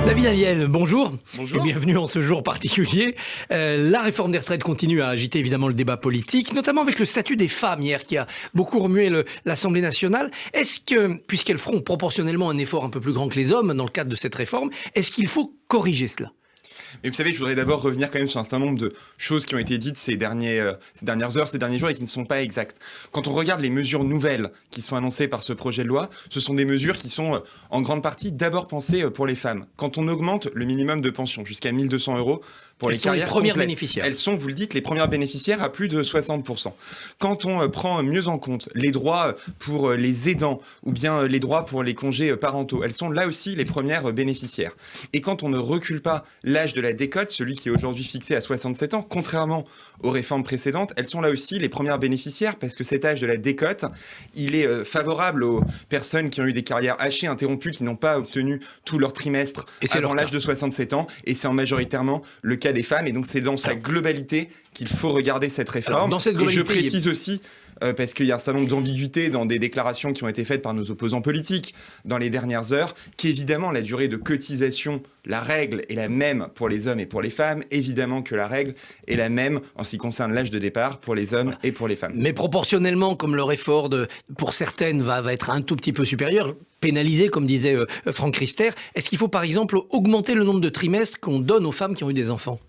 David Aliel, bonjour. Bonjour. Et bienvenue en ce jour particulier. La réforme des retraites continue à agiter évidemment le débat politique, notamment avec le statut des femmes hier qui a beaucoup remué l'Assemblée nationale. Est-ce que, puisqu'elles feront proportionnellement un effort un peu plus grand que les hommes dans le cadre de cette réforme, est-ce qu'il faut corriger cela ? Mais vous savez, je voudrais d'abord revenir quand même sur un certain nombre de choses qui ont été dites ces dernières heures, ces derniers jours et qui ne sont pas exactes. Quand on regarde les mesures nouvelles qui sont annoncées par ce projet de loi, ce sont des mesures qui sont en grande partie d'abord pensées pour les femmes. Quand on augmente le minimum de pension jusqu'à 1 200 € pour les carrières premières complètes, bénéficiaires. elles sont, vous le dites, les premières bénéficiaires à plus de 60%. Quand on prend mieux en compte les droits pour les aidants ou bien les droits pour les congés parentaux, elles sont là aussi les premières bénéficiaires. Et quand on ne recule pas l'âge de la décote, celui qui est aujourd'hui fixé à 67 ans, contrairement aux réformes précédentes, elles sont là aussi les premières bénéficiaires parce que cet âge de la décote, il est favorable aux personnes qui ont eu des carrières hachées, interrompues, qui n'ont pas obtenu tout leur trimestre avant l'âge de 67 ans. Et c'est majoritairement le cas des femmes. Et donc c'est dans sa globalité qu'il faut regarder cette réforme. Alors, dans cette globalité, et je précise aussi, parce qu'il y a un certain nombre d'ambiguïtés dans des déclarations qui ont été faites par nos opposants politiques dans les dernières heures, qu'évidemment la durée de cotisation, la règle est la même pour les hommes et pour les femmes, évidemment que la règle est la même en ce qui concerne l'âge de départ pour les hommes et pour les femmes. Mais proportionnellement, comme leur effort pour certaines va être un tout petit peu supérieur, pénalisé, comme disait Franck Riester, est-ce qu'il faut par exemple augmenter le nombre de trimestres qu'on donne aux femmes qui ont eu des enfants ?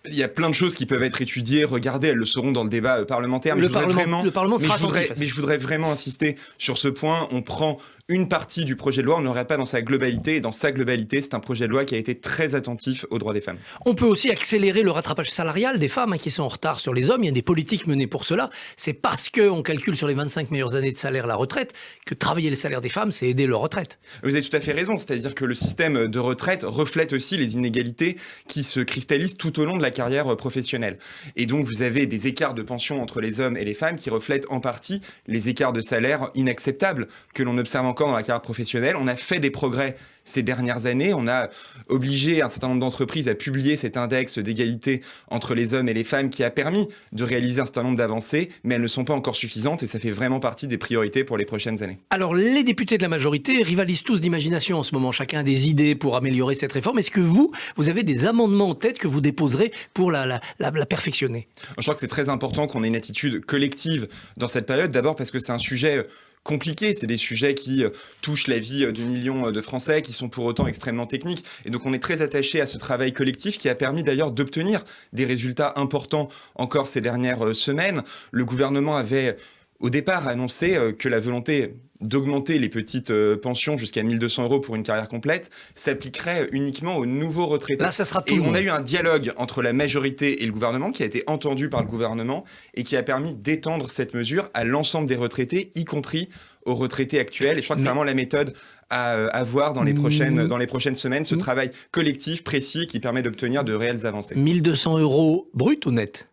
Il y a plein de choses qui peuvent être étudiées, regardées, elles le seront dans le débat parlementaire. Le Parlement sera attentif. Mais je voudrais vraiment insister sur ce point. On prend une partie du projet de loi, on n'aurait pas dans sa globalité. Et dans sa globalité, c'est un projet de loi qui a été très attentif aux droits des femmes. On peut aussi accélérer le rattrapage salarial des femmes qui sont en retard sur les hommes. Il y a des politiques menées pour cela. C'est parce qu'on calcule sur les 25 meilleures années de salaire la retraite que travailler le salaire des femmes, c'est aider leur retraite. Vous avez tout à fait raison. C'est-à-dire que le système de retraite reflète aussi les inégalités qui se cristallisent tout au long de la carrière professionnelle. Et donc, vous avez des écarts de pension entre les hommes et les femmes qui reflètent en partie les écarts de salaire inacceptables que l'on observe encore dans la carrière professionnelle. On a fait des progrès ces dernières années. On a obligé un certain nombre d'entreprises à publier cet index d'égalité entre les hommes et les femmes qui a permis de réaliser un certain nombre d'avancées, mais elles ne sont pas encore suffisantes et ça fait vraiment partie des priorités pour les prochaines années. Alors, les députés de la majorité rivalisent tous d'imagination en ce moment. Chacun a des idées pour améliorer cette réforme. Est-ce que vous avez des amendements en tête que vous déposerez pour la perfectionner ? Je crois que c'est très important qu'on ait une attitude collective dans cette période. D'abord parce que c'est un sujet compliqués, c'est des sujets qui touchent la vie de millions de Français, qui sont pour autant extrêmement techniques. Et donc on est très attaché à ce travail collectif qui a permis d'ailleurs d'obtenir des résultats importants encore ces dernières semaines. Le gouvernement avait au départ annoncé que la volonté d'augmenter les petites pensions jusqu'à 1 200 € pour une carrière complète s'appliquerait uniquement aux nouveaux retraités. Là, ça sera tout le monde. On a eu un dialogue entre la majorité et le gouvernement qui a été entendu par le gouvernement et qui a permis d'étendre cette mesure à l'ensemble des retraités, y compris aux retraités actuels. Et je crois que c'est vraiment la méthode à avoir dans les prochaines semaines, ce travail collectif précis qui permet d'obtenir de réelles avancées. 1 200 € brut ou net ?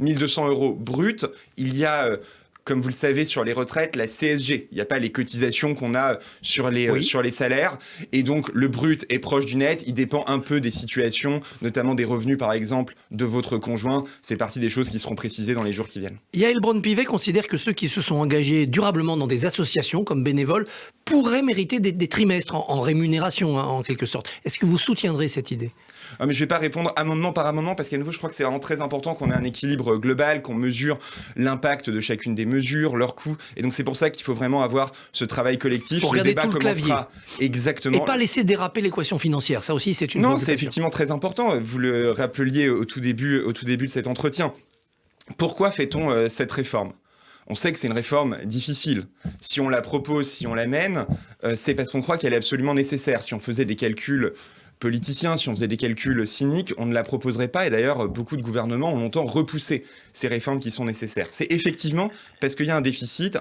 1 200 € brut, il y a... comme vous le savez, sur les retraites, la CSG. Il n'y a pas les cotisations qu'on a sur les salaires. Et donc, le brut est proche du net. Il dépend un peu des situations, notamment des revenus, par exemple, de votre conjoint. C'est partie des choses qui seront précisées dans les jours qui viennent. Yael Braun-Pivet considère que ceux qui se sont engagés durablement dans des associations comme bénévoles pourraient mériter des trimestres en rémunération, en quelque sorte. Est-ce que vous soutiendrez cette idée ? Mais je ne vais pas répondre amendement par amendement parce qu'à nouveau, je crois que c'est vraiment très important qu'on ait un équilibre global, qu'on mesure l'impact de chacune des mesures, leurs coûts. Et donc, c'est pour ça qu'il faut vraiment avoir ce travail collectif. Pour regarder tout le clavier. Exactement. Et pas laisser déraper l'équation financière. Ça aussi, c'est une Non, c'est effectivement très important. Vous le rappeliez au tout début de cet entretien. Pourquoi fait-on cette réforme ? On sait que c'est une réforme difficile. Si on la propose, si on la mène, c'est parce qu'on croit qu'elle est absolument nécessaire. Si on faisait des calculs politiciens, si on faisait des calculs cyniques, on ne la proposerait pas. Et d'ailleurs, beaucoup de gouvernements ont longtemps repoussé ces réformes qui sont nécessaires. C'est effectivement parce qu'il y a un déficit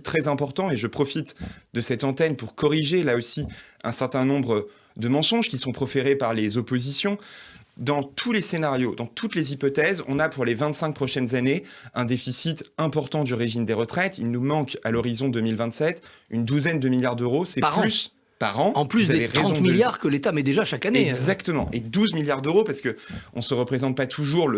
très important. Et je profite de cette antenne pour corriger là aussi un certain nombre de mensonges qui sont proférés par les oppositions. Dans tous les scénarios, dans toutes les hypothèses, on a pour les 25 prochaines années un déficit important du régime des retraites. Il nous manque à l'horizon 2027 une douzaine de milliards d'euros. C'est plus par an. En plus des 30 milliards que l'État met déjà chaque année. Exactement. Et 12 milliards d'euros parce qu'on ne se représente pas toujours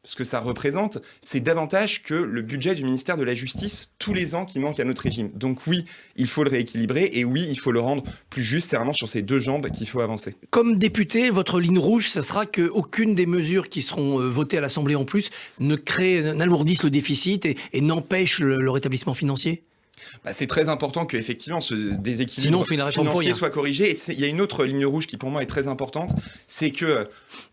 ce que ça représente, c'est davantage que le budget du ministère de la Justice tous les ans qui manque à notre régime. Donc oui, il faut le rééquilibrer et oui, il faut le rendre plus juste. C'est vraiment sur ces deux jambes qu'il faut avancer. Comme député, votre ligne rouge, ce sera qu'aucune des mesures qui seront votées à l'Assemblée en plus n'alourdisse le déficit et n'empêche le rétablissement financier. C'est très important qu'effectivement ce déséquilibre financier soit corrigé. Et il y a une autre ligne rouge qui pour moi est très importante, c'est que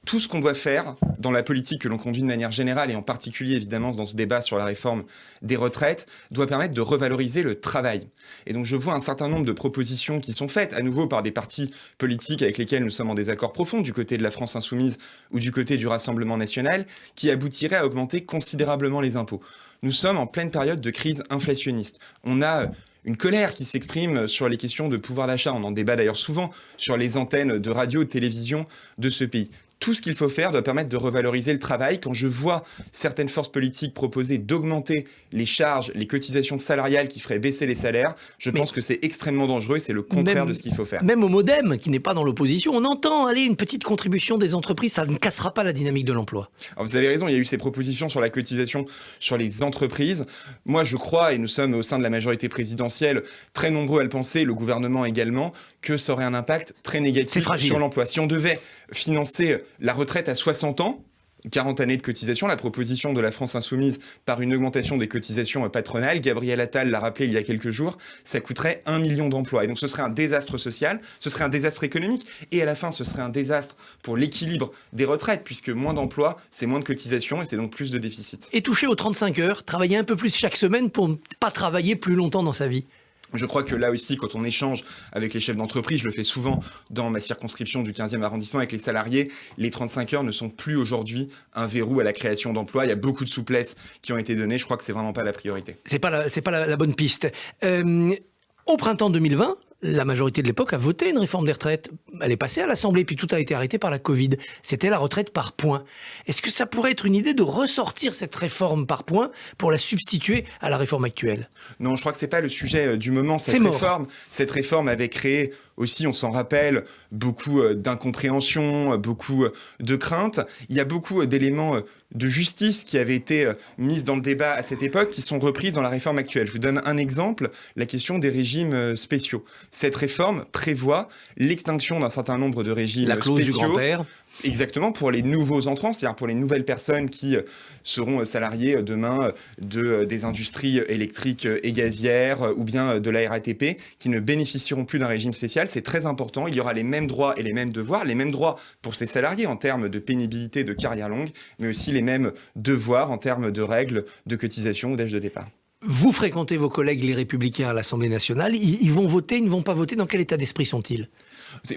tout ce qu'on doit faire dans la politique que l'on conduit de manière générale, et en particulier évidemment dans ce débat sur la réforme des retraites, doit permettre de revaloriser le travail. Et donc je vois un certain nombre de propositions qui sont faites, à nouveau par des partis politiques avec lesquels nous sommes en désaccord profond, du côté de la France Insoumise ou du côté du Rassemblement National, qui aboutiraient à augmenter considérablement les impôts. Nous sommes en pleine période de crise inflationniste. On a une colère qui s'exprime sur les questions de pouvoir d'achat. On en débat d'ailleurs souvent sur les antennes de radio, de télévision de ce pays. Tout ce qu'il faut faire doit permettre de revaloriser le travail. Quand je vois certaines forces politiques proposer d'augmenter les charges, les cotisations salariales qui feraient baisser les salaires, je pense que c'est extrêmement dangereux et c'est le contraire de ce qu'il faut faire. Même au MoDem, qui n'est pas dans l'opposition, on entend une petite contribution des entreprises, ça ne cassera pas la dynamique de l'emploi. Alors vous avez raison, il y a eu ces propositions sur la cotisation sur les entreprises. Moi, je crois, et nous sommes au sein de la majorité présidentielle très nombreux à le penser, le gouvernement également, que ça aurait un impact très négatif sur l'emploi. Si on devait financer la retraite à 60 ans, 40 années de cotisation, la proposition de la France Insoumise par une augmentation des cotisations patronales, Gabriel Attal l'a rappelé il y a quelques jours, ça coûterait 1 million d'emplois. Et donc ce serait un désastre social, ce serait un désastre économique, et à la fin ce serait un désastre pour l'équilibre des retraites, puisque moins d'emplois, c'est moins de cotisations, et c'est donc plus de déficit. Et toucher aux 35 heures, travailler un peu plus chaque semaine pour ne pas travailler plus longtemps dans sa vie. Je crois que là aussi, quand on échange avec les chefs d'entreprise, je le fais souvent dans ma circonscription du 15e arrondissement avec les salariés, les 35 heures ne sont plus aujourd'hui un verrou à la création d'emplois. Il y a beaucoup de souplesses qui ont été données. Je crois que c'est vraiment pas la priorité. C'est pas la bonne piste. Au printemps 2020, la majorité de l'époque a voté une réforme des retraites. Elle est passée à l'Assemblée, puis tout a été arrêté par la Covid. C'était la retraite par points. Est-ce que ça pourrait être une idée de ressortir cette réforme par points pour la substituer à la réforme actuelle ? Non, je crois que c'est pas le sujet du moment. Cette réforme avait créé aussi, on s'en rappelle, beaucoup d'incompréhension, beaucoup de craintes. Il y a beaucoup d'éléments de justice qui avaient été mis dans le débat à cette époque, qui sont reprises dans la réforme actuelle. Je vous donne un exemple, la question des régimes spéciaux. Cette réforme prévoit l'extinction d'un certain nombre de régimes spéciaux. La clause du grand-père. Exactement, pour les nouveaux entrants, c'est-à-dire pour les nouvelles personnes qui seront salariées demain des industries électriques et gazières ou bien de la RATP, qui ne bénéficieront plus d'un régime spécial. C'est très important, il y aura les mêmes droits et les mêmes devoirs pour ces salariés en termes de pénibilité, de carrière longue, mais aussi les mêmes devoirs en termes de règles de cotisation ou d'âge de départ. Vous fréquentez vos collègues les Républicains à l'Assemblée nationale, ils vont voter, ils ne vont pas voter, dans quel état d'esprit sont-ils ?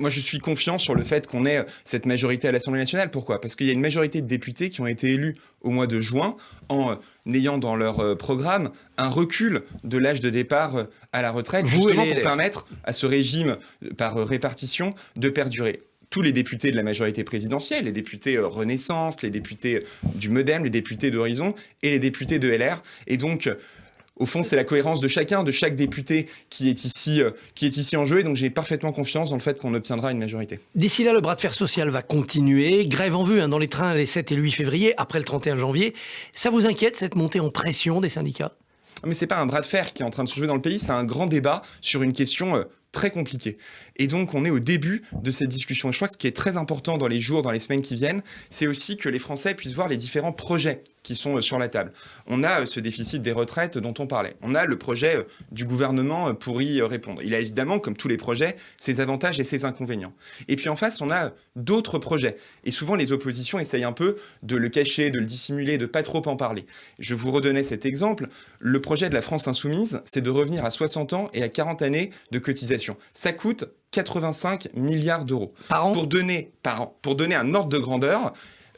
Moi, je suis confiant sur le fait qu'on ait cette majorité à l'Assemblée nationale. Pourquoi ? Parce qu'il y a une majorité de députés qui ont été élus au mois de juin en ayant dans leur programme un recul de l'âge de départ à la retraite, justement pour permettre à ce régime par répartition de perdurer. Tous les députés de la majorité présidentielle, les députés Renaissance, les députés du MoDem, les députés d'Horizon et les députés de LR. Et donc, au fond, c'est la cohérence de chaque député qui est ici en jeu. Et donc, j'ai parfaitement confiance dans le fait qu'on obtiendra une majorité. D'ici là, le bras de fer social va continuer. Grève en vue dans les trains les 7 et le 8 février, après le 31 janvier. Ça vous inquiète, cette montée en pression des syndicats ? Mais c'est pas un bras de fer qui est en train de se jouer dans le pays, c'est un grand débat sur une question très compliquée. Et donc, on est au début de cette discussion. Et je crois que ce qui est très important dans les jours, dans les semaines qui viennent, c'est aussi que les Français puissent voir les différents projets qui sont sur la table. On a ce déficit des retraites dont on parlait. On a le projet du gouvernement pour y répondre. Il a évidemment, comme tous les projets, ses avantages et ses inconvénients. Et puis en face, on a d'autres projets. Et souvent, les oppositions essayent un peu de le cacher, de le dissimuler, de pas trop en parler. Je vous redonnais cet exemple. Le projet de la France Insoumise, c'est de revenir à 60 ans et à 40 années de cotisation. Ça coûte 85 milliards d'euros. Par an ? Par an. Pour donner un ordre de grandeur,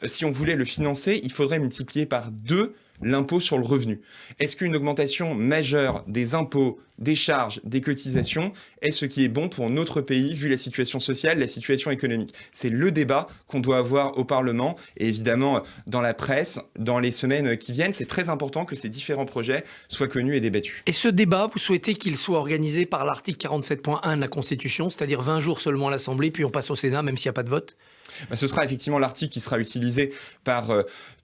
si on voulait le financer, il faudrait multiplier par 2 l'impôt sur le revenu. Est-ce qu'une augmentation majeure des impôts des charges, des cotisations est ce qui est bon pour notre pays, vu la situation sociale, la situation économique. C'est le débat qu'on doit avoir au Parlement et évidemment dans la presse, dans les semaines qui viennent. C'est très important que ces différents projets soient connus et débattus. Et ce débat, vous souhaitez qu'il soit organisé par l'article 47.1 de la Constitution, c'est-à-dire 20 jours seulement à l'Assemblée, puis on passe au Sénat, même s'il n'y a pas de vote? Ce sera effectivement l'article qui sera utilisé par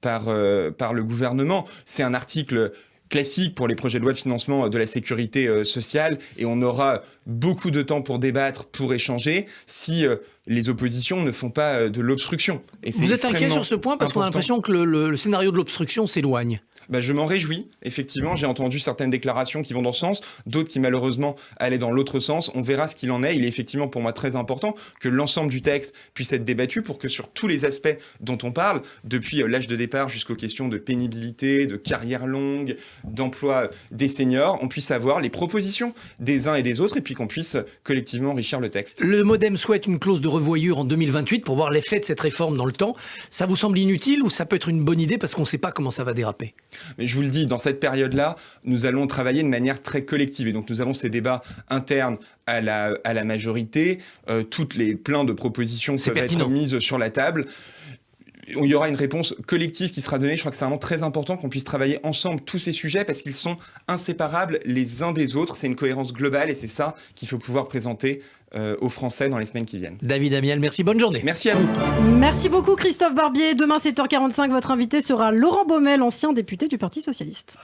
le gouvernement. C'est un article classique pour les projets de loi de financement de la sécurité sociale et on aura beaucoup de temps pour débattre, pour échanger si les oppositions ne font pas de l'obstruction. Et vous êtes inquiet sur ce point parce qu'on a l'impression que le scénario de l'obstruction s'éloigne. Je m'en réjouis, effectivement. J'ai entendu certaines déclarations qui vont dans ce sens, d'autres qui malheureusement allaient dans l'autre sens. On verra ce qu'il en est. Il est effectivement pour moi très important que l'ensemble du texte puisse être débattu pour que sur tous les aspects dont on parle, depuis l'âge de départ jusqu'aux questions de pénibilité, de carrière longue, d'emploi des seniors, on puisse avoir les propositions des uns et des autres et puis qu'on puisse collectivement enrichir le texte. Le MoDem souhaite une clause de revoyure en 2028 pour voir l'effet de cette réforme dans le temps. Ça vous semble inutile ou ça peut être une bonne idée parce qu'on ne sait pas comment ça va déraper? Mais je vous le dis, dans cette période-là, nous allons travailler de manière très collective. Et donc, nous avons ces débats internes à la majorité. Toutes les plein de propositions peuvent être mises sur la table. Il y aura une réponse collective qui sera donnée. Je crois que c'est vraiment très important qu'on puisse travailler ensemble tous ces sujets parce qu'ils sont inséparables les uns des autres. C'est une cohérence globale et c'est ça qu'il faut pouvoir présenter aux Français dans les semaines qui viennent. David Amiel, merci, bonne journée. Merci à vous. Merci beaucoup Christophe Barbier. Demain 7h45, votre invité sera Laurent Baumel, ancien député du Parti Socialiste.